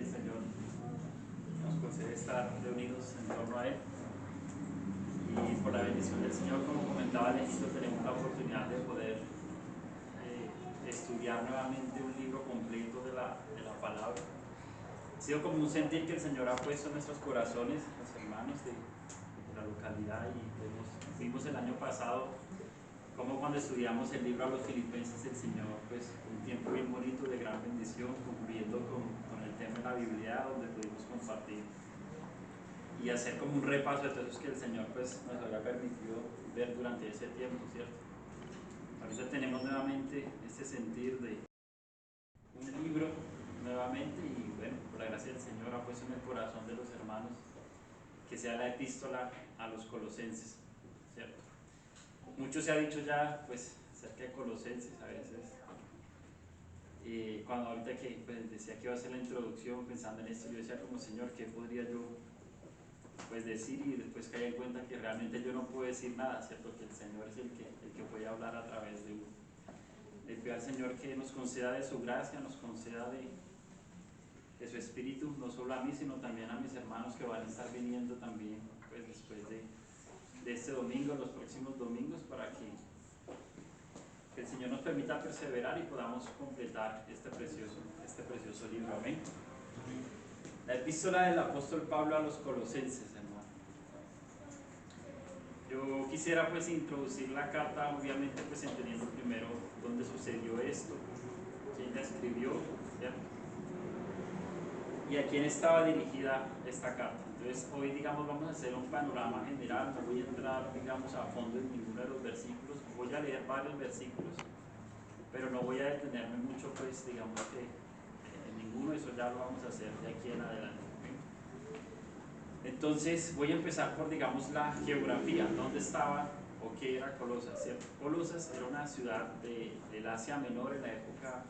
Señor nos concede estar reunidos en torno a Él. Y por la bendición del Señor, como comentaba Alejito, tenemos la oportunidad de poder estudiar nuevamente un libro completo de la palabra. Ha sido como un sentir que el Señor ha puesto en nuestros corazones, los hermanos de la localidad, y vimos el año pasado como cuando estudiamos el libro a los Filipenses, el Señor, pues un tiempo bien bonito de gran bendición, concluyendo con el tema de la Biblia, donde pudimos compartir y hacer como un repaso de todo eso que el Señor pues nos había permitido ver durante ese tiempo, ¿cierto? Ahorita tenemos nuevamente este sentir de un libro nuevamente, y bueno, por la gracia del Señor ha puesto en el corazón de los hermanos que sea la epístola a los Colosenses, ¿cierto? Mucho se ha dicho ya pues acerca de Colosenses a veces. Cuando ahorita que pues, decía que iba a hacer la introducción pensando en esto, yo decía como Señor, ¿qué podría yo pues decir? Y después caí en cuenta que realmente yo no puedo decir nada, ¿cierto? Que el Señor es el que puede hablar a través de uno. Le pido al Señor que nos conceda de su gracia, nos conceda de su espíritu, no solo a mí, sino también a mis hermanos que van a estar viniendo también pues después de este domingo, los próximos domingos, para que el Señor nos permita perseverar y podamos completar este precioso libro. Amén. La epístola del apóstol Pablo a los Colosenses, hermano. Yo quisiera pues introducir la carta, obviamente pues entendiendo primero dónde sucedió esto, quién la escribió, ¿cierto? Y a quién estaba dirigida esta carta. Entonces hoy, digamos, vamos a hacer un panorama general, no voy a entrar, digamos, a fondo en ninguno de los versículos, voy a leer varios versículos, pero no voy a detenerme mucho, pues, digamos que en ninguno, eso ya lo vamos a hacer de aquí en adelante. Entonces voy a empezar por, digamos, la geografía, dónde estaba o qué era Colosas, ¿cierto? Colosas era una ciudad del Asia Menor en la época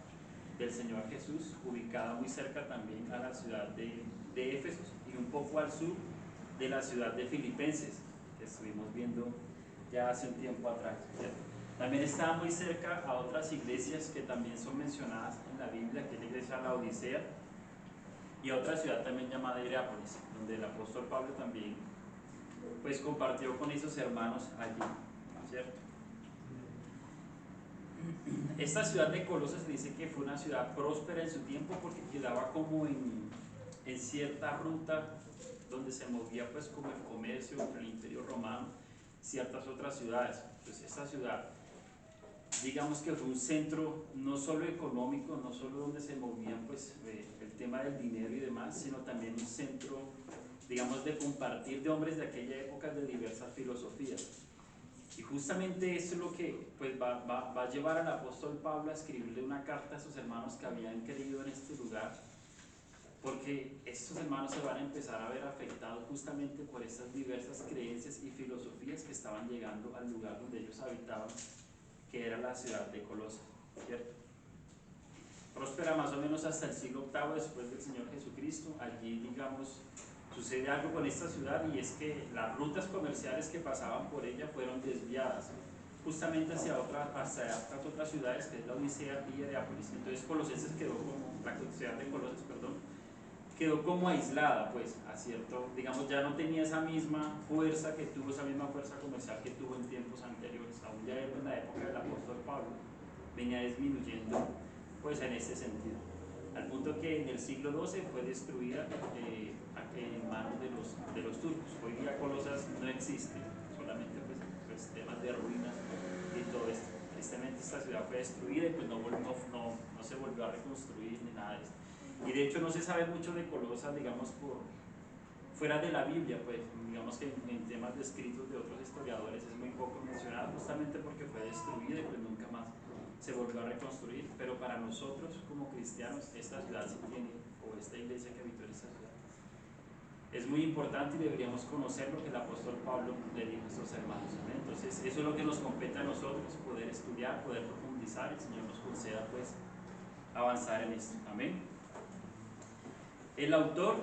del Señor Jesús, ubicada muy cerca también a la ciudad de Éfeso y un poco al sur de la ciudad de Filipenses, que estuvimos viendo ya hace un tiempo atrás, ¿cierto? También estaba muy cerca a otras iglesias que también son mencionadas en la Biblia, que es la iglesia de la Odisea, y otra ciudad también llamada Hierápolis, donde el apóstol Pablo también pues compartió con esos hermanos allí, ¿cierto? Esta ciudad de Colosas se dice que fue una ciudad próspera en su tiempo porque quedaba como en cierta ruta donde se movía pues como el comercio entre el Imperio Romano, ciertas otras ciudades. Entonces esta ciudad, digamos que fue un centro no solo económico, no solo donde se movían pues el tema del dinero y demás, sino también un centro, digamos, de compartir de hombres de aquella época de diversas filosofías. Y justamente eso es lo que pues, va a llevar al apóstol Pablo a escribirle una carta a sus hermanos que habían creído en este lugar, porque estos hermanos se van a empezar a ver afectados justamente por estas diversas creencias y filosofías que estaban llegando al lugar donde ellos habitaban, que era la ciudad de Colosas, ¿cierto? Próspera más o menos hasta el siglo VIII después del Señor Jesucristo. Allí, digamos, sucede algo con esta ciudad, y es que las rutas comerciales que pasaban por ella fueron desviadas justamente hacia otras ciudades, que es la Odisea y Hierápolis. Entonces Colosenses quedó como, la ciudad de Colosas, perdón, quedó como aislada, pues, a cierto, digamos, ya no tenía esa misma fuerza comercial que tuvo en tiempos anteriores, aún ya en la época del apóstol Pablo, venía disminuyendo, pues, en ese sentido, al punto que en el siglo XII fue destruida en manos de los turcos. Hoy día Colosas no existe, solamente pues temas de ruinas y todo esto. Tristemente esta ciudad fue destruida y pues no se volvió a reconstruir ni nada de esto. Y de hecho no se sabe mucho de Colosas, digamos, fuera de la Biblia, pues digamos que en temas de escritos de otros historiadores es muy poco mencionado, justamente porque fue destruida y pues nunca más se volvió a reconstruir. Pero para nosotros como cristianos esta ciudad sí tiene, o esta iglesia que habitó en esta ciudad, es muy importante y deberíamos conocer lo que el apóstol Pablo le dijo a estos hermanos. ¿Amén? Entonces eso es lo que nos compete a nosotros, poder estudiar, poder profundizar. El Señor nos conceda pues avanzar en esto. Amén. El autor,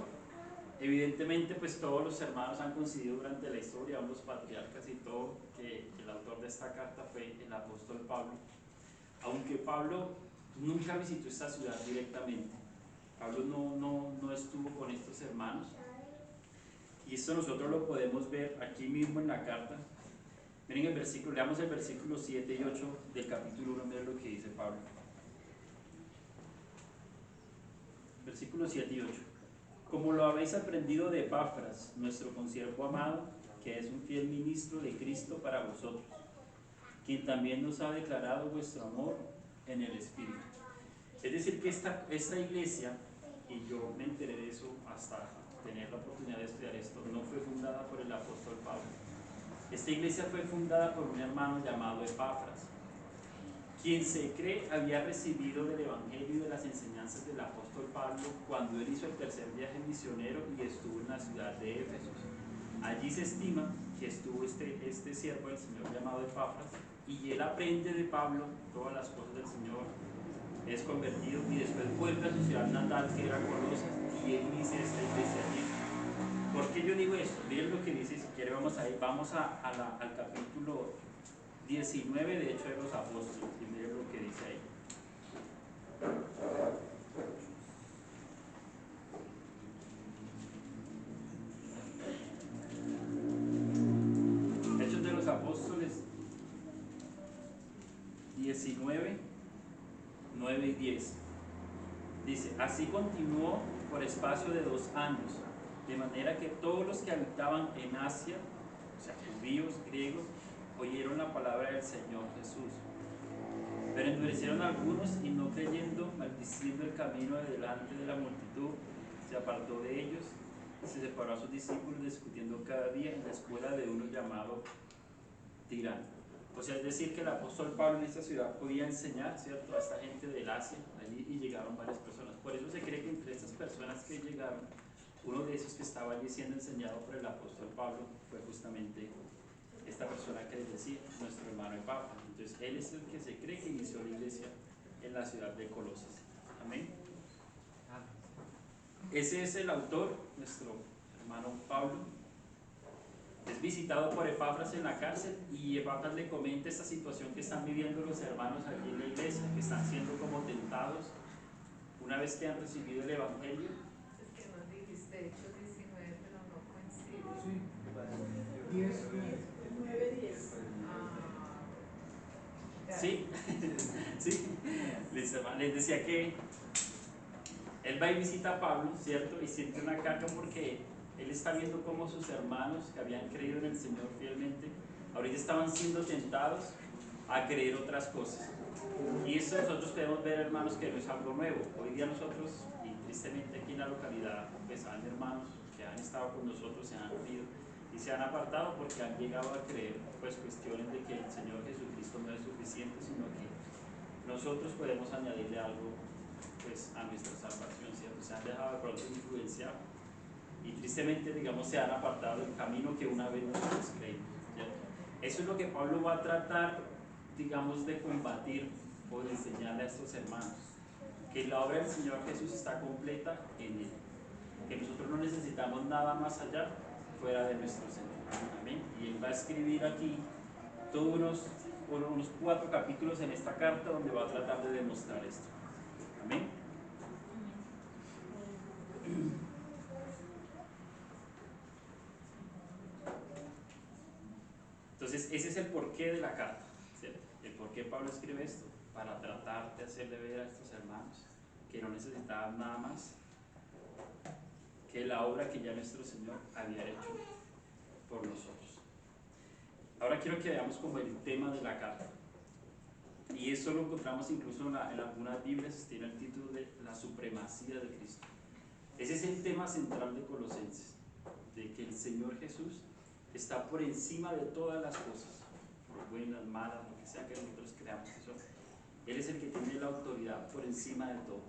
evidentemente, pues todos los hermanos han coincidido durante la historia, los patriarcas y todo, que el autor de esta carta fue el apóstol Pablo, aunque Pablo nunca visitó esta ciudad directamente. Pablo no estuvo con estos hermanos. Y esto nosotros lo podemos ver aquí mismo en la carta. Miren el versículo, leamos el versículo 7 y 8 del capítulo 1, miren lo que dice Pablo. Versículos 7 y 8. Como lo habéis aprendido de Epafras, nuestro consiervo amado, que es un fiel ministro de Cristo para vosotros, quien también nos ha declarado vuestro amor en el Espíritu. Es decir, que esta iglesia, y yo me enteré de eso hasta tener la oportunidad de estudiar esto, no fue fundada por el apóstol Pablo. Esta iglesia fue fundada por un hermano llamado Epafras, quien se cree había recibido del Evangelio y de las enseñanzas del apóstol Pablo cuando él hizo el tercer viaje misionero y estuvo en la ciudad de Éfeso. Allí se estima que estuvo este siervo del Señor llamado Epafras, y él aprende de Pablo todas las cosas del Señor, es convertido y después vuelve a su ciudad natal, que era Colosas, y él inicia esta iglesia allí. ¿Por qué yo digo esto? Miren lo que dice, si quiere vamos al capítulo 19 de Hechos de los Apóstoles, y miren lo que dice ahí. Hechos de los Apóstoles 19, 9 y 10. Dice, así continuó por espacio de 2 años, de manera que todos los que habitaban en Asia, o sea, judíos, griegos, oyeron la palabra del Señor Jesús. Pero endurecieron algunos y no creyendo, maldiciendo el camino de delante de la multitud, se apartó de ellos y se separó a sus discípulos, discutiendo cada día en la escuela de uno llamado Tirano. O sea, es decir, que el apóstol Pablo en esta ciudad podía enseñar, ¿cierto?, a esta gente del Asia allí, y llegaron varias personas. Por eso se cree que entre estas personas que llegaron, uno de esos que estaba allí siendo enseñado por el apóstol Pablo fue justamente esta persona que les decía, nuestro hermano Epafras. Entonces, él es el que se cree que inició la iglesia en la ciudad de Colosas. Amén. Ese es el autor, nuestro hermano Pablo. Es visitado por Epafras en la cárcel, y Epafras le comenta esta situación que están viviendo los hermanos aquí en la iglesia, que están siendo como tentados una vez que han recibido el Evangelio. Es que nos dijiste Hechos 19, pero no coincide. Sí, 10, 9, 10. Sí, sí. Les decía que él va y visita a Pablo, ¿cierto? Y siente una carga porque él está viendo cómo sus hermanos que habían creído en el Señor fielmente, ahorita estaban siendo tentados a creer otras cosas. Y eso nosotros podemos ver, hermanos, que no es algo nuevo. Hoy día nosotros, y tristemente aquí en la localidad, pues hay hermanos que han estado con nosotros, se han unido y se han apartado porque han llegado a creer pues cuestiones de que el Señor Jesucristo no es suficiente, sino que nosotros podemos añadirle algo pues a nuestra salvación, ¿cierto? Se han dejado de pronto influenciar y tristemente, digamos, se han apartado del camino que una vez nosotros creímos, ¿cierto? Eso es lo que Pablo va a tratar, digamos, de combatir o de enseñarle a estos hermanos, que la obra del Señor Jesús está completa en él, que nosotros no necesitamos nada más allá fuera de nuestro Señor. Amén. Y él va a escribir aquí todos unos 4 capítulos en esta carta donde va a tratar de demostrar esto. Amén. Entonces, ese es el porqué de la carta, ¿cierto? El por qué Pablo escribe esto, para tratar de hacerle ver a estos hermanos que no necesitaban nada más que la obra que ya nuestro Señor había hecho por nosotros. Ahora quiero que veamos como el tema de la carta. Y eso lo encontramos incluso en algunas Biblias, tiene el título de la supremacía de Cristo. Ese es el tema central de Colosenses, de que el Señor Jesús está por encima de todas las cosas, por buenas, malas, lo que sea que nosotros creamos. Eso. Él es el que tiene la autoridad por encima de todo.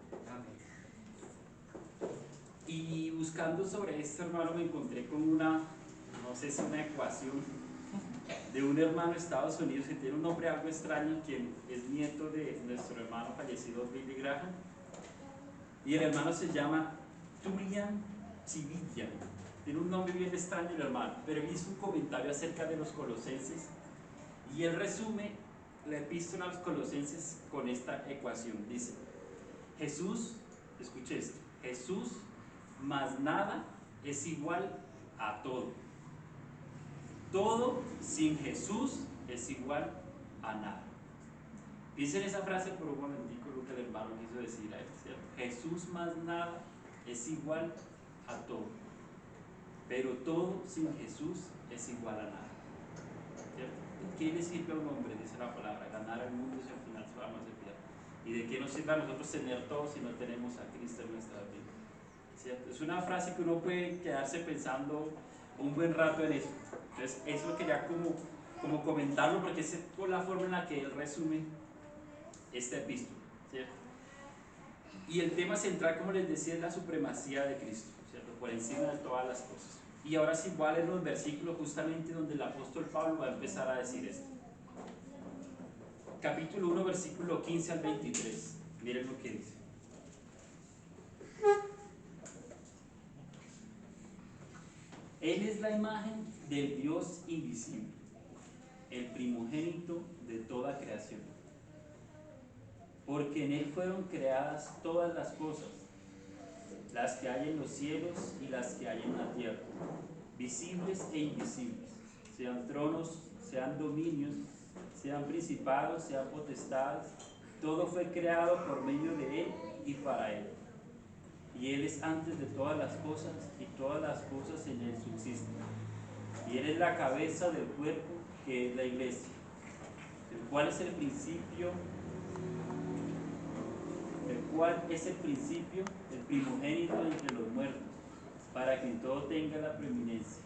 Y buscando sobre esto, hermano, me encontré con una, no sé si una ecuación de un hermano de Estados Unidos que tiene un nombre algo extraño, quien es nieto de nuestro hermano fallecido Billy Graham, y el hermano se llama Julian Chivilla. Tiene un nombre bien extraño el hermano, pero él hizo un comentario acerca de los colosenses y él resume la epístola a los colosenses con esta ecuación. Dice, Jesús, escuche esto, Jesús más nada es igual a todo. Todo sin Jesús es igual a nada. Piensen esa frase por un momentico, lo que el hermano quiso decir ahí, ¿cierto? Jesús más nada es igual a todo. Pero todo sin Jesús es igual a nada. ¿Cierto? ¿De qué le sirve a un hombre, dice la palabra, ganar el mundo si al final su alma se pierde? ¿Y de qué nos sirve a nosotros tener todo si no tenemos a Cristo en nuestra vida? ¿Cierto? Es una frase que uno puede quedarse pensando un buen rato en eso. Entonces, eso quería como comentarlo, porque es la forma en la que él resume esta epístola, ¿cierto? Y el tema central, como les decía, es la supremacía de Cristo, ¿cierto? Por encima de todas las cosas. Y ahora sí voy a leer los versículos justamente donde el apóstol Pablo va a empezar a decir esto. Capítulo 1, versículo 15 al 23. Miren lo que dice. Él es la imagen del Dios invisible, el primogénito de toda creación. Porque en Él fueron creadas todas las cosas, las que hay en los cielos y las que hay en la tierra, visibles e invisibles, sean tronos, sean dominios, sean principados, sean potestades, todo fue creado por medio de Él y para Él. Y Él es antes de todas las cosas, y todas las cosas en Él subsisten. Y Él es la cabeza del cuerpo, que es la iglesia, el cual es el principio, el primogénito entre los muertos, para que en todo tenga la preeminencia.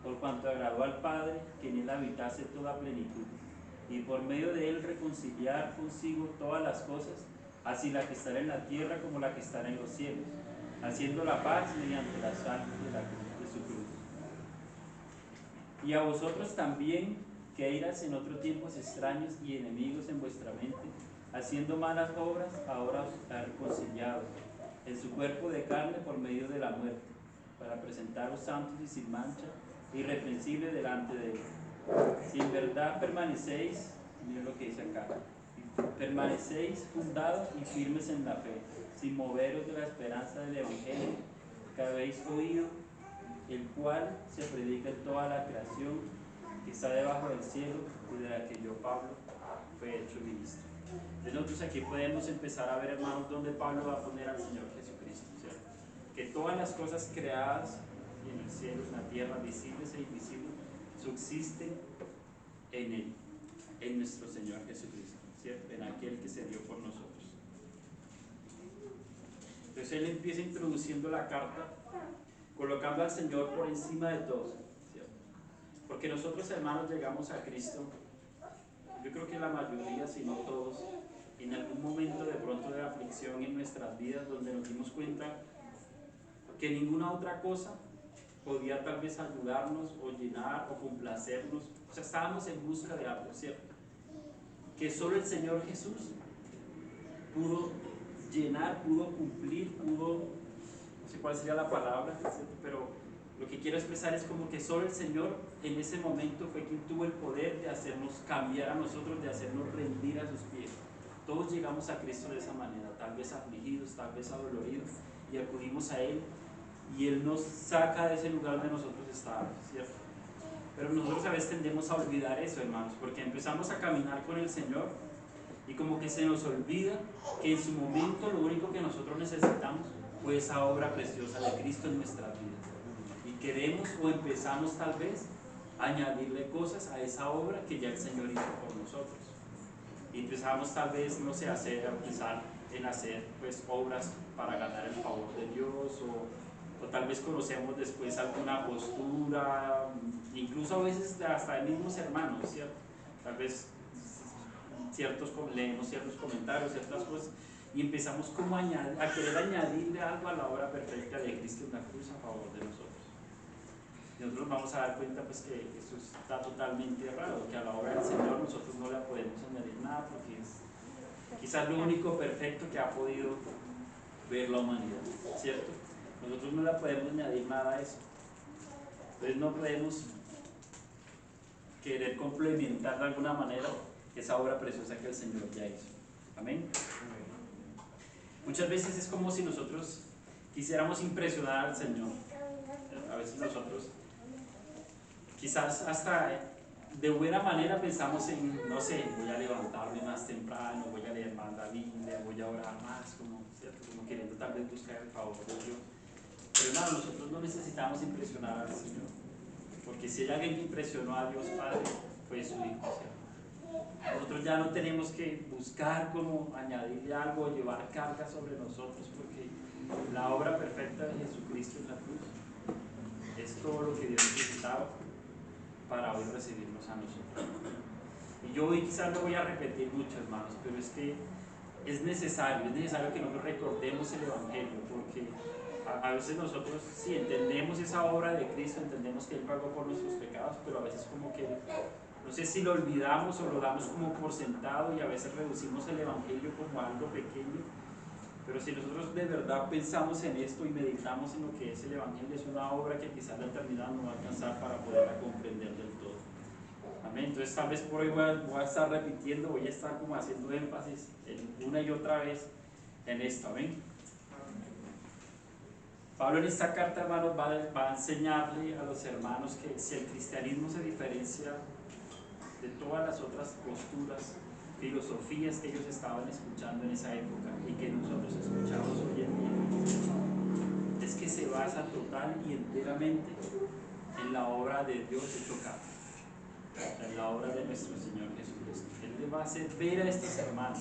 Por cuanto agradó al Padre que en Él habitase toda plenitud, y por medio de Él reconciliar consigo todas las cosas, así la que está en la tierra como la que está en los cielos, haciendo la paz mediante la sangre de su cruz. Y a vosotros también, que eras en otros tiempos extraños y enemigos en vuestra mente, haciendo malas obras, ahora os ha reconciliado en su cuerpo de carne por medio de la muerte, para presentaros santos y sin mancha, irreprensibles delante de Él. Si en verdad permanecéis, miren lo que dice acá, permanecéis fundados y firmes en la fe, sin moveros de la esperanza del Evangelio que habéis oído, el cual se predica en toda la creación que está debajo del cielo, y de la que yo, Pablo, fue hecho ministro. Entonces nosotros aquí podemos empezar a ver, hermanos, donde Pablo va a poner al Señor Jesucristo, ¿cierto? Que todas las cosas creadas en el cielo, en la tierra, visibles e invisibles, subsisten en Él, en nuestro Señor Jesucristo, ¿cierto? En aquel que se dio por nosotros. Entonces él empieza introduciendo la carta, colocando al Señor por encima de todo, ¿cierto? Porque nosotros, hermanos, llegamos a Cristo, yo creo que la mayoría, si no todos, en algún momento de pronto de aflicción en nuestras vidas, donde nos dimos cuenta que ninguna otra cosa podía tal vez ayudarnos o llenar o complacernos. O sea, estábamos en busca de algo, ¿cierto? Que solo el Señor Jesús pudo llenar, pudo cumplir, pudo, no sé cuál sería la palabra, ¿cierto? Pero lo que quiero expresar es como que solo el Señor en ese momento fue quien tuvo el poder de hacernos cambiar a nosotros, de hacernos rendir a sus pies. Todos llegamos a Cristo de esa manera, tal vez afligidos, tal vez adoloridos, y acudimos a Él, y Él nos saca de ese lugar donde nosotros estábamos, ¿cierto? Pero nosotros a veces tendemos a olvidar eso, hermanos, porque empezamos a caminar con el Señor y como que se nos olvida que en su momento lo único que nosotros necesitamos fue esa obra preciosa de Cristo en nuestras vidas. Y queremos o empezamos tal vez a añadirle cosas a esa obra que ya el Señor hizo por nosotros. Y empezamos tal vez, no sé, a pensar en hacer pues obras para ganar el favor de Dios, o tal vez conocemos después alguna postura, incluso a veces hasta de mismos hermanos, ¿cierto? Tal vez leemos ciertos comentarios, ciertas cosas, y empezamos como a querer añadirle algo a la obra perfecta de Cristo en la cruz a favor de nosotros. Y nosotros vamos a dar cuenta pues que eso está totalmente errado, que a la obra del Señor nosotros no le podemos añadir nada, porque es quizás lo único perfecto que ha podido ver la humanidad, ¿cierto? Nosotros no le podemos añadir nada a eso. Entonces no podemos querer complementar de alguna manera esa obra preciosa que el Señor ya hizo. Amén. Muchas veces es como si nosotros quisiéramos impresionar al Señor. A veces nosotros quizás hasta de buena manera pensamos en, no sé, voy a levantarme más temprano, voy a leer más la Biblia, voy a orar más, como, ¿cierto? Como queriendo tal vez buscar el favor de Dios. Pero hermano, nosotros no necesitamos impresionar al Señor, porque si hay alguien que impresionó a Dios Padre, fue su Hijo, ¿cierto? Nosotros ya no tenemos que buscar como añadirle algo o llevar carga sobre nosotros, porque la obra perfecta de Jesucristo en la cruz es todo lo que Dios necesitaba para hoy recibirnos a nosotros. Y yo hoy quizás lo voy a repetir mucho, hermanos, pero es que es necesario que nosotros recordemos el Evangelio, porque a veces nosotros sí entendemos esa obra de Cristo, entendemos que Él pagó por nuestros pecados, pero a veces como que no sé si lo olvidamos o lo damos como por sentado y a veces reducimos el Evangelio como algo pequeño. Pero si nosotros de verdad pensamos en esto y meditamos en lo que es el Evangelio, es una obra que quizás la eternidad no va a alcanzar para poderla comprender del todo. Amén. Entonces tal vez por hoy voy a estar repitiendo, voy a estar como haciendo énfasis una y otra vez en esto. Amén. Pablo en esta carta, hermanos, va a enseñarle a los hermanos que si el cristianismo se diferencia de todas las otras posturas, filosofías que ellos estaban escuchando en esa época y que nosotros escuchamos hoy en día, es que se basa total y enteramente en la obra de Dios hecho carne, en la obra de nuestro Señor Jesucristo. Él le va a hacer ver a estos hermanos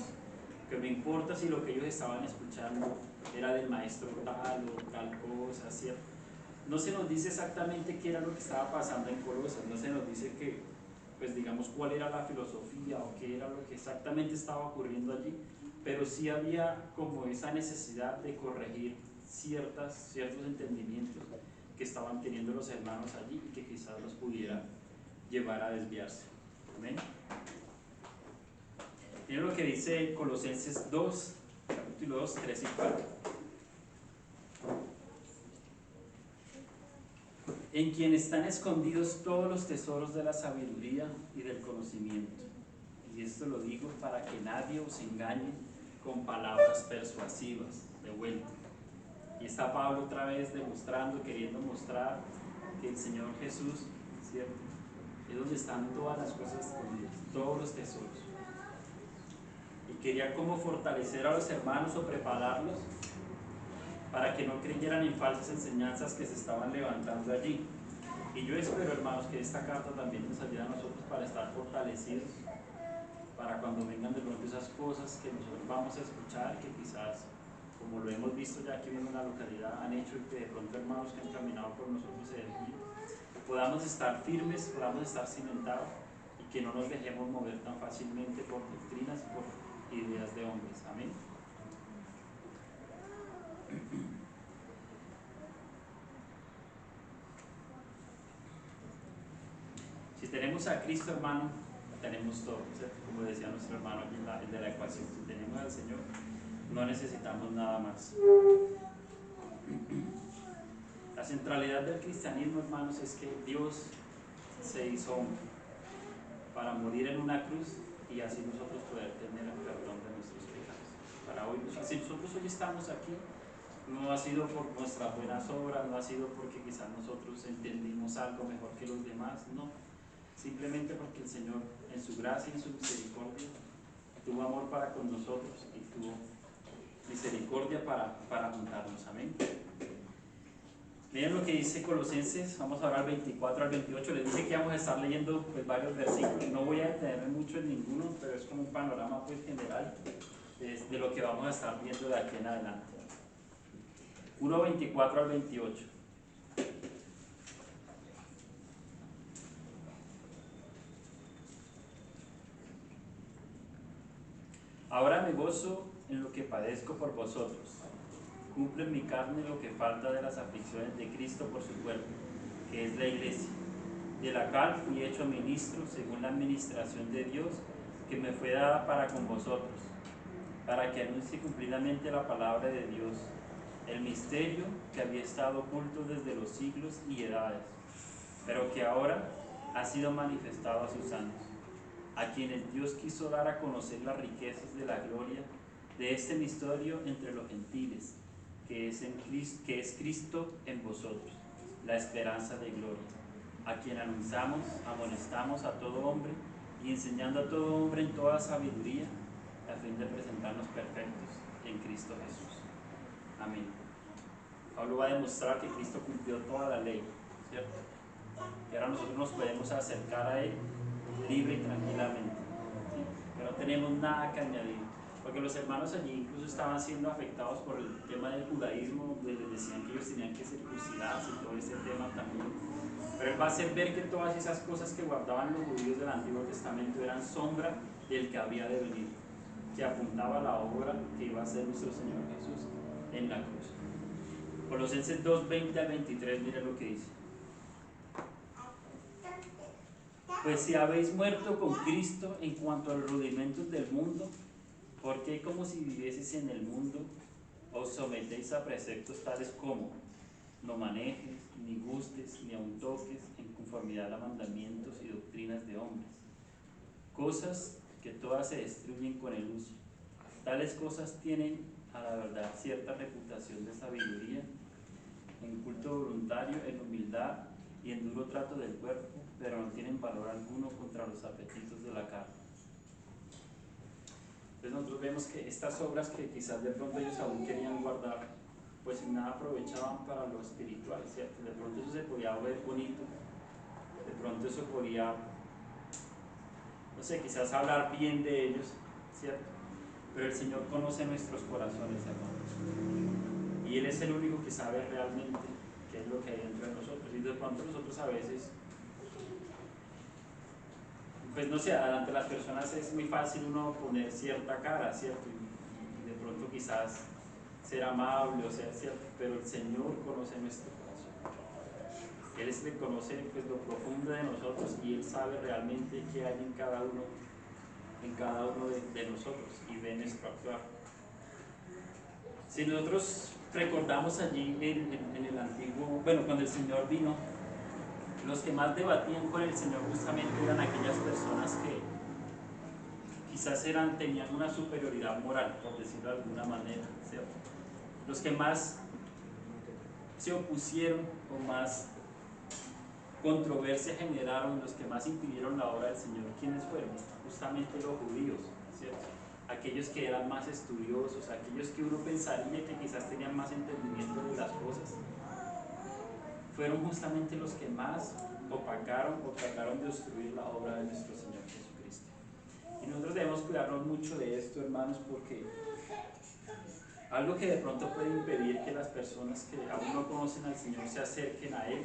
que no importa si lo que ellos estaban escuchando era del maestro tal o tal cosa, ¿cierto? No se nos dice exactamente qué era lo que estaba pasando en Colosas, no se nos dice que pues digamos cuál era la filosofía o qué era lo que exactamente estaba ocurriendo allí, pero sí había como esa necesidad de corregir ciertos entendimientos que estaban teniendo los hermanos allí y que quizás los pudiera llevar a desviarse. Amén. Miren lo que dice Colosenses 2, capítulo 2, 3 y 4. En quien están escondidos todos los tesoros de la sabiduría y del conocimiento. Y esto lo digo para que nadie os engañe con palabras persuasivas. De vuelta. Y está Pablo otra vez demostrando, queriendo mostrar que el Señor Jesús, ¿cierto?, es donde están todas las cosas escondidas, todos los tesoros. Y quería como fortalecer a los hermanos o prepararlos para que no creyeran en falsas enseñanzas que se estaban levantando allí. Y yo espero, hermanos, que esta carta también nos ayude a nosotros para estar fortalecidos, para cuando vengan de pronto esas cosas que nosotros vamos a escuchar, que quizás, como lo hemos visto ya aquí en la localidad, han hecho que de pronto hermanos que han caminado por nosotros se desvíen, podamos estar firmes, podamos estar cimentados y que no nos dejemos mover tan fácilmente por doctrinas y por ideas de hombres. Amén. Si tenemos a Cristo, hermano, tenemos todo, ¿cierto? Como decía nuestro hermano aquí, el de la ecuación. Si tenemos al Señor, no necesitamos nada más. La centralidad del cristianismo, hermanos, es que Dios se hizo hombre para morir en una cruz y así nosotros poder tener el perdón de nuestros pecados. Para hoy, si nosotros hoy estamos aquí, no ha sido por nuestras buenas obras, no ha sido porque quizás nosotros entendimos algo mejor que los demás, no. Simplemente porque el Señor, en su gracia y en su misericordia, tuvo amor para con nosotros y tuvo misericordia para juntarnos. Amén. Miren lo que dice Colosenses, vamos ahora al 24 al 28. Les dije que vamos a estar leyendo pues, varios versículos. No voy a detenerme mucho en ninguno, pero es como un panorama pues, general de lo que vamos a estar viendo de aquí en adelante. 1, 24 al 28. Ahora me gozo en lo que padezco por vosotros. Cumplo en mi carne lo que falta de las aflicciones de Cristo por su cuerpo, que es la iglesia, de la cual fui hecho ministro según la administración de Dios que me fue dada para con vosotros, para que anuncie cumplidamente la palabra de Dios, el misterio que había estado oculto desde los siglos y edades, pero que ahora ha sido manifestado a sus santos, a quienes Dios quiso dar a conocer las riquezas de la gloria de este misterio entre los gentiles, que es Cristo en vosotros, la esperanza de gloria, a quien anunciamos, amonestamos a todo hombre y enseñando a todo hombre en toda sabiduría, a fin de presentarnos perfectos en Cristo Jesús. Amén. Pablo va a demostrar que Cristo cumplió toda la ley, ¿cierto? Y ahora nosotros nos podemos acercar a Él libre y tranquilamente, ¿sí? Que no tenemos nada que añadir, porque los hermanos allí incluso estaban siendo afectados por el tema del judaísmo, donde les decían que ellos tenían que circuncidarse y todo ese tema también. Pero Él va a hacer ver que todas esas cosas que guardaban los judíos del Antiguo Testamento eran sombra del que había de venir, que apuntaba a la obra que iba a hacer nuestro Señor Jesús en la cruz. Colosenses 2, 20 al 23, miren lo que dice. Pues si habéis muerto con Cristo en cuanto a los rudimentos del mundo, ¿por qué como si vivieseis en el mundo os sometéis a preceptos tales como no manejes, ni gustes, ni aun toques en conformidad a mandamientos y doctrinas de hombres? Cosas que todas se destruyen con el uso. Tales cosas tienen a la verdad cierta reputación de sabiduría, en culto voluntario, en humildad y en duro trato del cuerpo, pero no tienen valor alguno contra los apetitos de la carne. Entonces nosotros vemos que estas obras que quizás de pronto ellos aún querían guardar, pues en nada aprovechaban para lo espiritual, ¿cierto? De pronto eso se podía ver bonito, de pronto eso podía, no sé, quizás hablar bien de ellos, ¿cierto? Pero el Señor conoce nuestros corazones, hermanos, y Él es el único que sabe realmente qué es lo que hay dentro de nosotros. Y de pronto nosotros a veces, pues no sé, ante las personas es muy fácil uno poner cierta cara, ¿cierto? Y de pronto quizás ser amable, o sea, ¿cierto? Pero el Señor conoce nuestro corazón. Él es el que conoce pues, lo profundo de nosotros y Él sabe realmente qué hay en cada uno de nosotros y ve nuestro actuar. Si nosotros recordamos allí en el antiguo, bueno, cuando el Señor vino, los que más debatían con el Señor justamente eran aquellas personas que quizás tenían una superioridad moral, por decirlo de alguna manera, ¿cierto? Los que más se opusieron o más controversia generaron, los que más impidieron la obra del Señor, ¿quiénes fueron? Justamente los judíos, ¿cierto? Aquellos que eran más estudiosos, aquellos que uno pensaría que quizás tenían más entendimiento de las cosas, fueron justamente los que más opacaron o trataron de obstruir la obra de nuestro Señor Jesucristo. Y nosotros debemos cuidarnos mucho de esto, hermanos, porque algo que de pronto puede impedir que las personas que aún no conocen al Señor se acerquen a Él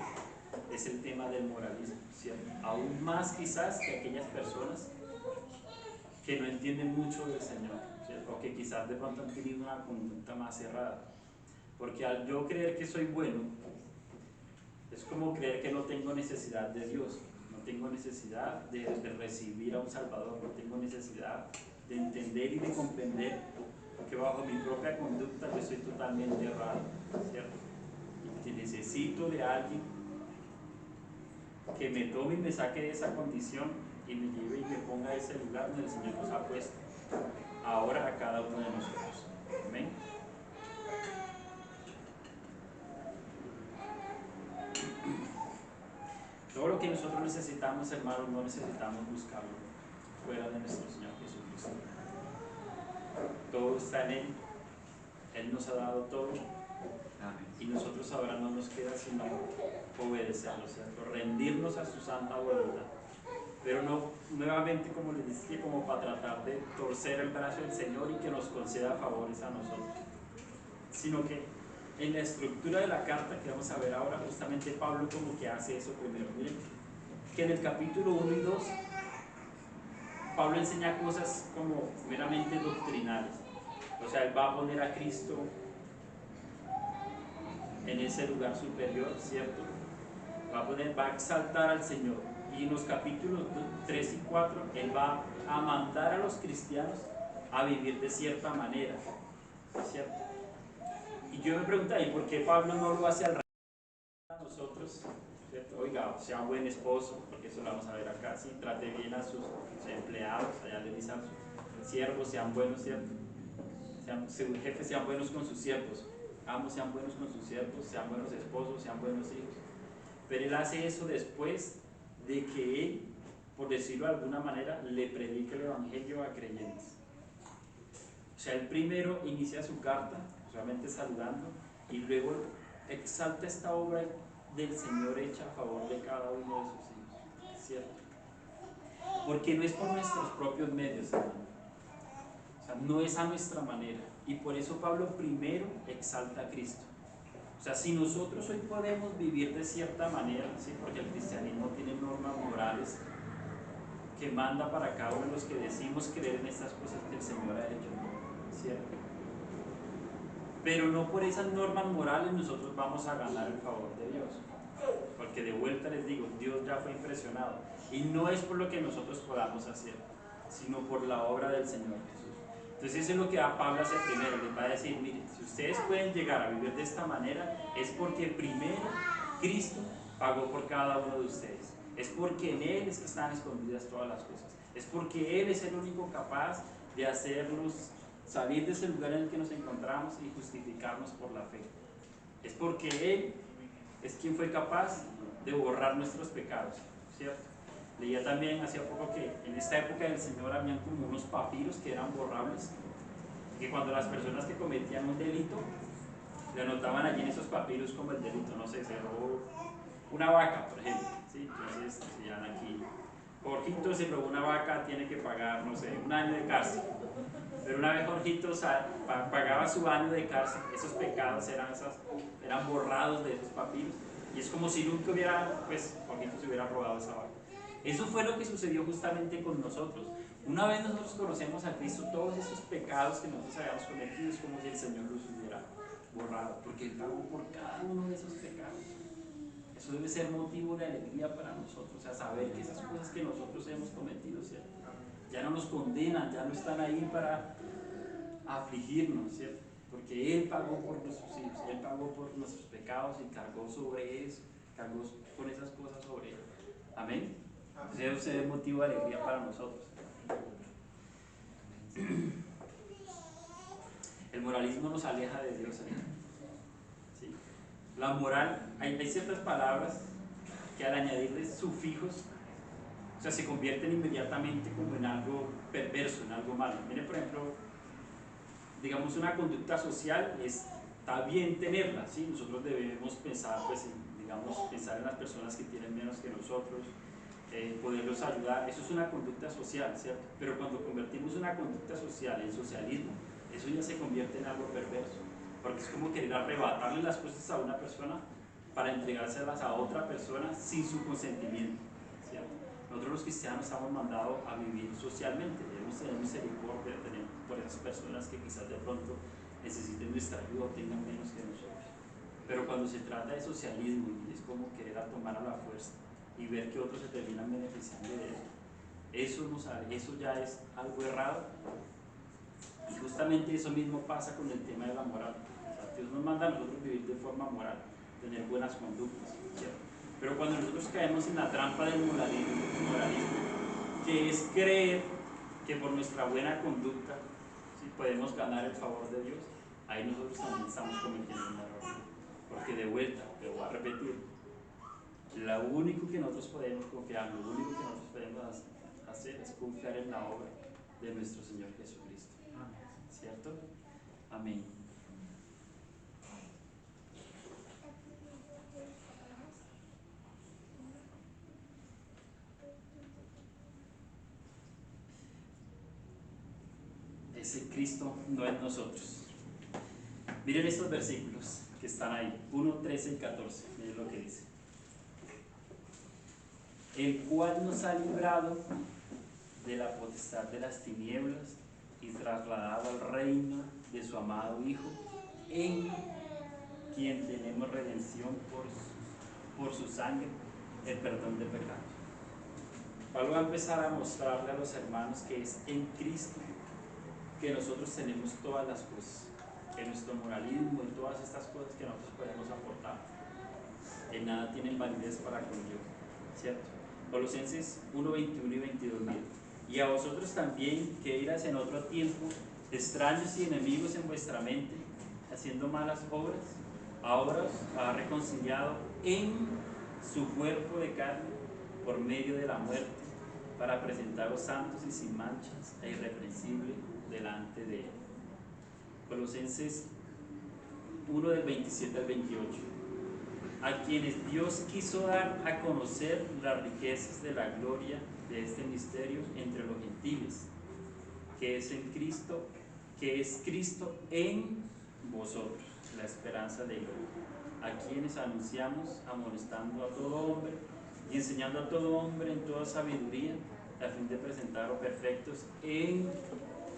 es el tema del moralismo, ¿cierto? Aún más quizás que aquellas personas que no entienden mucho del Señor, ¿cierto? O que quizás de pronto han tenido una conducta más cerrada. Porque al yo creer que soy bueno, es como creer que no tengo necesidad de Dios, no tengo necesidad de recibir a un Salvador, no tengo necesidad de entender y de comprender que bajo mi propia conducta yo soy totalmente errado, ¿cierto? Y que necesito de alguien que me tome y me saque de esa condición y me lleve y me ponga a ese lugar donde el Señor nos ha puesto ahora a cada uno de nosotros. Amén. Todo lo que nosotros necesitamos, hermanos, no necesitamos buscarlo fuera de nuestro Señor Jesucristo. Todo está en Él. Él nos ha dado todo. Y nosotros ahora no nos queda sino obedecerlo, ¿cierto? Rendirnos a su santa voluntad. Pero no, nuevamente, como les decía, como para tratar de torcer el brazo del Señor y que nos conceda favores a nosotros, sino que en la estructura de la carta que vamos a ver ahora, justamente Pablo como que hace eso primero. Miren, que en el capítulo 1 y 2 Pablo enseña cosas como meramente doctrinales, o sea, él va a poner a Cristo en ese lugar superior, ¿cierto? Va a exaltar al Señor. Y en los capítulos 3 y 4 él va a mandar a los cristianos a vivir de cierta manera, ¿cierto? Y yo me preguntaba, ¿y por qué Pablo no lo hace al revés a nosotros? ¿Cierto? Oiga, sea un buen esposo, porque eso lo vamos a ver acá, ¿sí? Trate bien a sus empleados, allá les dicen a sus siervos, sean buenos, ¿cierto? Sus jefes sean buenos con sus siervos. amos sean buenos con sus siervos, sean buenos esposos, sean buenos hijos. Pero él hace eso después de que él, por decirlo de alguna manera, le predique el evangelio a creyentes. O sea, él primero inicia su carta, solamente saludando, y luego exalta esta obra del Señor hecha a favor de cada uno de sus hijos, ¿cierto? Porque no es por nuestros propios medios, hermano. O sea, no es a nuestra manera. Y por eso Pablo primero exalta a Cristo. O sea, si nosotros hoy podemos vivir de cierta manera, ¿sí? Porque el cristianismo tiene normas morales que manda para cada uno de los que decimos creer en estas cosas que el Señor ha hecho, ¿cierto? Pero no por esas normas morales nosotros vamos a ganar el favor de Dios. Porque de vuelta les digo, Dios ya fue impresionado. Y no es por lo que nosotros podamos hacer, sino por la obra del Señor Jesús. Entonces eso es lo que a Pablo hace primero. Les va a decir, miren, si ustedes pueden llegar a vivir de esta manera, es porque primero Cristo pagó por cada uno de ustedes. Es porque en Él es que están escondidas todas las cosas. Es porque Él es el único capaz de hacernos salir de ese lugar en el que nos encontramos y justificarnos por la fe. Es porque Él es quien fue capaz de borrar nuestros pecados, ¿cierto? Leía también hacía poco que en esta época del Señor habían como unos papiros que eran borrables, que cuando las personas que cometían un delito le anotaban allí en esos papiros como el delito, no sé, se robó una vaca, por ejemplo, ¿sí? Entonces decían aquí, Jorgito se robó una vaca, tiene que pagar, no sé, 1 año de cárcel. Pero una vez Jorgito pagaba su año de cárcel, esos pecados eran borrados de esos papiros, y es como si nunca Jorgito se hubiera robado esa vaca. Eso fue lo que sucedió justamente con nosotros. Una vez nosotros conocemos a Cristo, todos esos pecados que nosotros habíamos cometido es como si el Señor los hubiera borrado, porque Él pagó por cada uno de esos pecados. Eso debe ser motivo de alegría para nosotros, o sea, saber que esas cosas que nosotros hemos cometido, ¿cierto? Ya no nos condenan, ya no están ahí para afligirnos, ¿cierto? Porque Él pagó por nuestros hijos, Él pagó por nuestros pecados y cargó sobre eso, cargó con esas cosas sobre Él. Amén. Entonces eso debe ser motivo de alegría para nosotros. El moralismo nos aleja de Dios, ¿sí? La moral, hay ciertas palabras que al añadirles sufijos, o sea, se convierten inmediatamente como en algo perverso, en algo malo. Miren, por ejemplo, digamos una conducta social, está bien tenerla, ¿sí? Nosotros debemos pensar, pensar en las personas que tienen menos que nosotros, poderlos ayudar, eso es una conducta social, ¿cierto? Pero cuando convertimos una conducta social en socialismo, eso ya se convierte en algo perverso, porque es como querer arrebatarle las cosas a una persona para entregárselas a otra persona sin su consentimiento, ¿cierto? Nosotros los cristianos estamos mandados a vivir socialmente, debemos tener misericordia por esas personas que quizás de pronto necesiten nuestra ayuda o tengan menos que nosotros. Pero cuando se trata de socialismo y es como querer tomar a la fuerza y ver que otros se terminan beneficiando de eso, eso ya es algo errado. Y justamente eso mismo pasa con el tema de la moral. O sea, Dios nos manda a nosotros vivir de forma moral, tener buenas conductas, ¿cierto? Pero cuando nosotros caemos en la trampa del moralismo, que es creer que por nuestra buena conducta, ¿sí?, podemos ganar el favor de Dios, ahí nosotros también estamos cometiendo un error. Porque de vuelta, te voy a repetir, lo único que nosotros podemos confiar, lo único que nosotros podemos hacer es confiar en la obra de nuestro Señor Jesucristo. ¿Cierto? Amén. Ese Cristo no es nosotros. Miren estos versículos que están ahí, 1, 13 y 14. Miren lo que dice. El cual nos ha librado de la potestad de las tinieblas y trasladado al reino de su amado Hijo, en quien tenemos redención por su sangre, el perdón de pecados. Pablo va a empezar a mostrarle a los hermanos que es en Cristo que nosotros tenemos todas las cosas, que nuestro moralismo y todas estas cosas que nosotros podemos aportar en nada tienen validez para con Dios, ¿cierto? Colosenses 1, 21 y 22. Y a vosotros también, que eras en otro tiempo extraños y enemigos en vuestra mente, haciendo malas obras, ahora os ha reconciliado en su cuerpo de carne por medio de la muerte, para presentaros santos y sin manchas e irreprensibles delante de él. Colosenses 1 del 27 al 28. A quienes Dios quiso dar a conocer las riquezas de la gloria de este misterio entre los gentiles, que es Cristo en vosotros, la esperanza de gloria, a quienes anunciamos, amonestando a todo hombre y enseñando a todo hombre en toda sabiduría, a fin de presentaros perfectos en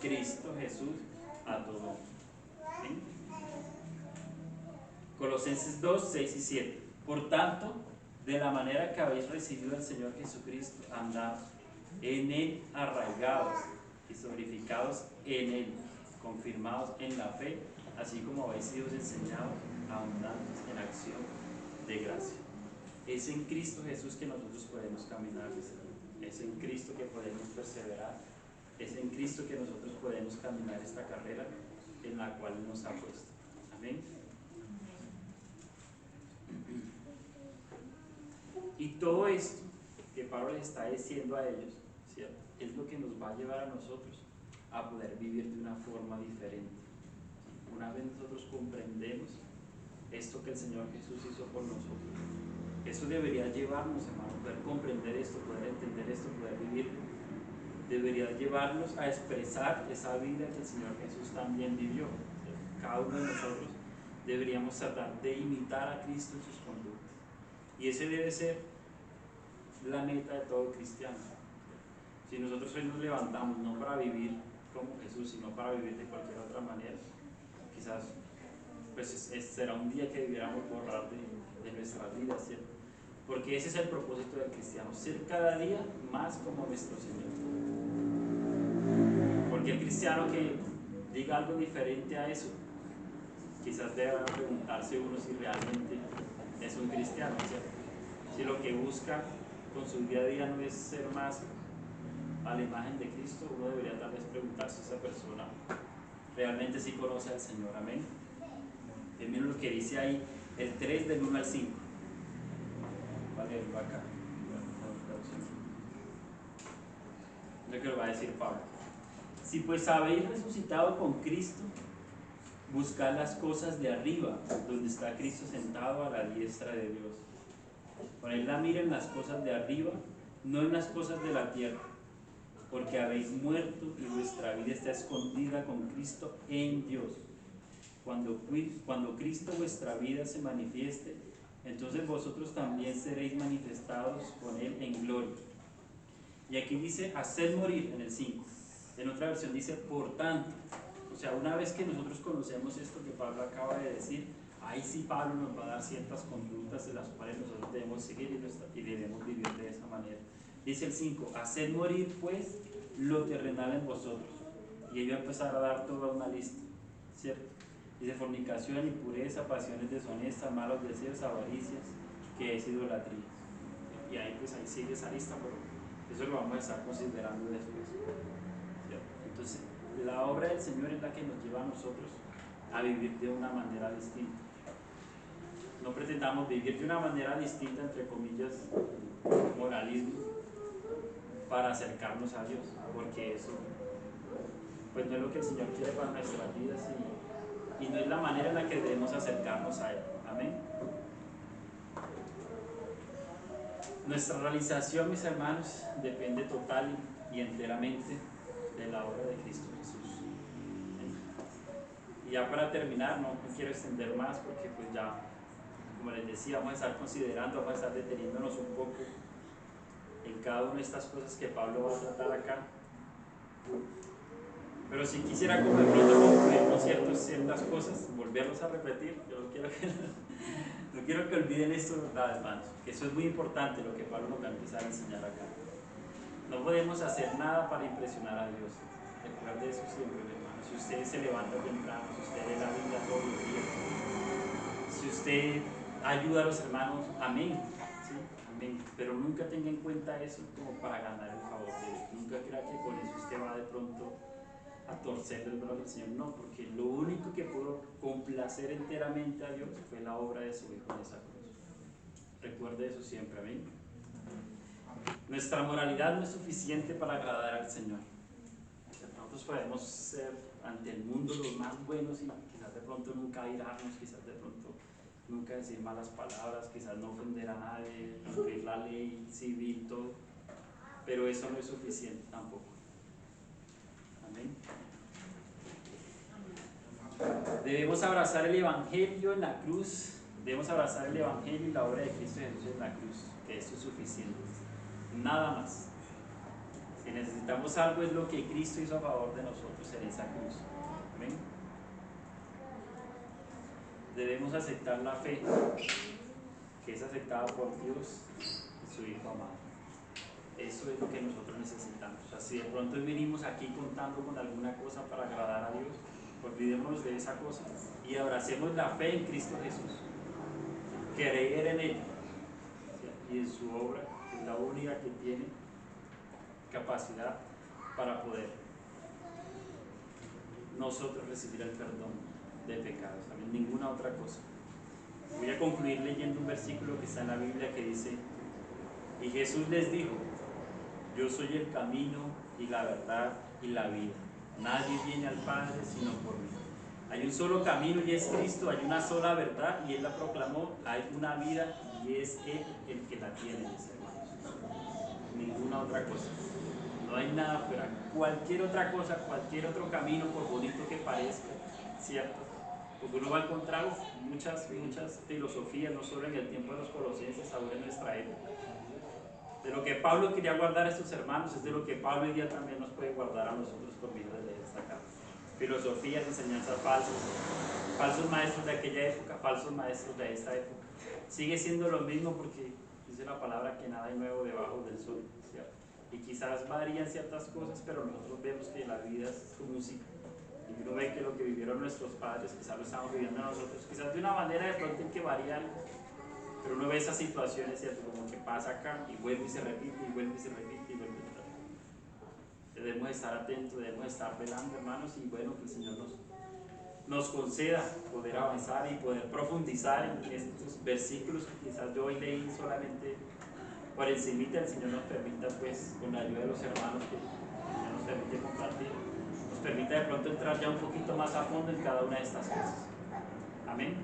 Cristo Jesús a todo hombre. ¿Sí? Colosenses 2, 6 y 7. Por tanto, de la manera que habéis recibido al Señor Jesucristo, andad en él, arraigados y solidificados en él, confirmados en la fe, así como habéis sido enseñados, abundantes en acción de gracia. Es en Cristo Jesús que nosotros podemos caminar, es en Cristo que podemos perseverar, es en Cristo que nosotros podemos caminar esta carrera en la cual nos ha puesto. Amén. Y todo esto que Pablo les está diciendo a ellos, ¿cierto?, es lo que nos va a llevar a nosotros a poder vivir de una forma diferente. Una vez nosotros comprendemos esto que el Señor Jesús hizo por nosotros, eso debería llevarnos, hermanos, poder comprender esto, poder entender esto, poder vivir, debería llevarnos a expresar esa vida que el Señor Jesús también vivió. Cada uno de nosotros deberíamos tratar de imitar a Cristo en sus conductas, y ese debe ser la meta de todo cristiano. Si nosotros hoy nos levantamos no para vivir como Jesús, sino para vivir de cualquier otra manera, quizás pues será un día que debiéramos borrar de nuestras vidas, ¿cierto? Porque ese es el propósito del cristiano, ser cada día más como nuestro Señor. Porque el cristiano que diga algo diferente a eso, quizás deba preguntarse uno si realmente es un cristiano, ¿cierto? Si lo que busca con su día a día no es ser más a la imagen de Cristo, uno debería tal vez preguntarse si esa persona realmente sí conoce al Señor. Amén. Miren lo que dice ahí, el 3 del 1 al 5. Vale, acá. Lo que lo va a decir Pablo. Si pues habéis resucitado con Cristo, buscad las cosas de arriba, donde está Cristo sentado a la diestra de Dios. Poned la mira en las cosas de arriba, no en las cosas de la tierra, porque habéis muerto y vuestra vida está escondida con Cristo en Dios. Cuando Cristo vuestra vida se manifieste, entonces vosotros también seréis manifestados con Él en gloria. Y aquí dice, haced morir en el 5. En otra versión dice, por tanto. O sea, una vez que nosotros conocemos esto que Pablo acaba de decir, ahí sí Pablo nos va a dar ciertas conductas de las cuales nosotros debemos seguir y debemos vivir de esa manera. Dice el 5, haced morir pues lo terrenal en vosotros. Y ello va a empezar a dar toda una lista, ¿cierto? Dice fornicación, impureza, pasiones deshonestas, malos deseos, avaricias, que es idolatría. Y ahí pues ahí sigue esa lista, pero eso lo vamos a estar considerando después, ¿cierto? Entonces, la obra del Señor es la que nos lleva a nosotros a vivir de una manera distinta. No pretendamos vivir de una manera distinta, entre comillas, moralismo, para acercarnos a Dios, porque eso pues no es lo que el Señor quiere para nuestras vidas y no es la manera en la que debemos acercarnos a Él. Amén. Nuestra realización, mis hermanos, depende total y enteramente de la obra de Cristo Jesús. Y ya para terminar, no quiero extender más porque pues ya, como les decía, vamos a estar considerando, vamos a estar deteniéndonos un poco en cada una de estas cosas que Pablo va a tratar acá. Pero si quisiera como de pronto concluir con ciertas cosas, volverlos a repetir, yo no quiero que olviden esto, ¿verdad, hermanos? Que eso es muy importante lo que Pablo nos va a empezar a enseñar acá. No podemos hacer nada para impresionar a Dios. Recuerde eso siempre, hermanos. Si usted se levanta temprano, si usted lee la Biblia todos los días, si usted ayuda a los hermanos, amén, ¿sí? Amén. Pero nunca tenga en cuenta eso como para ganar el favor de Dios. Nunca crea que con eso usted va de pronto a torcer el brazo del Señor, no, porque lo único que pudo complacer enteramente a Dios fue la obra de su Hijo en esa cruz. Recuerde eso siempre, amén. Nuestra moralidad no es suficiente para agradar al Señor. Nosotros podemos ser ante el mundo los más buenos y quizás de pronto nunca airarnos, quizás de pronto nunca decir malas palabras, quizás no ofender a nadie, cumplir la ley civil, todo, pero eso no es suficiente tampoco. Amén. Debemos abrazar el Evangelio en la cruz, debemos abrazar el Evangelio y la obra de Cristo Jesús en la cruz, que esto es suficiente, nada más. Si necesitamos algo es lo que Cristo hizo a favor de nosotros en esa cruz. Amén. Debemos aceptar la fe, que es aceptada por Dios y su Hijo amado. Eso es lo que nosotros necesitamos. O sea, si de pronto venimos aquí contando con alguna cosa para agradar a Dios, olvidémonos de esa cosa y abracemos la fe en Cristo Jesús. Creer en Él y en su obra, que es la única que tiene capacidad para poder nosotros recibir el perdón de pecados, también ninguna otra cosa. Voy a concluir leyendo un versículo que está en la Biblia que dice: y Jesús les dijo, yo soy el camino y la verdad y la vida, nadie viene al Padre sino por mí. Hay un solo camino y es Cristo, hay una sola verdad y Él la proclamó, hay una vida y es Él el que la tiene, mis hermanos. Ninguna otra cosa. No hay nada fuera. Cualquier otra cosa, cualquier otro camino, por bonito que parezca, ¿cierto? Porque uno va a encontrar muchas filosofías, no solo en el tiempo de los colosenses, ahora en nuestra época. De lo que Pablo quería guardar a sus hermanos, es de lo que Pablo hoy día también nos puede guardar a nosotros por medio de esta carta. Filosofías, enseñanzas falsas, falsos maestros de aquella época, falsos maestros de esta época. Sigue siendo lo mismo porque dice la palabra que nada hay nuevo debajo del sol, ¿cierto? Y quizás varían ciertas cosas, pero nosotros vemos que la vida es como un ciclo. Y uno ve que lo que vivieron nuestros padres, quizás lo estamos viviendo nosotros, quizás de una manera de pronto en que varía algo, pero uno ve esas situaciones, ¿cierto? Como que pasa acá y vuelve y se repite, y vuelve y se repite, y vuelve y se repite. Debemos estar atentos, debemos estar velando, hermanos, y bueno, que el Señor nos conceda poder avanzar y poder profundizar en estos versículos que quizás yo hoy leí solamente por encimita. El Señor nos permita, pues, con la ayuda de los hermanos que el Señor nos permite compartir, nos permita de pronto entrar ya un poquito más a fondo en cada una de estas cosas. Amén.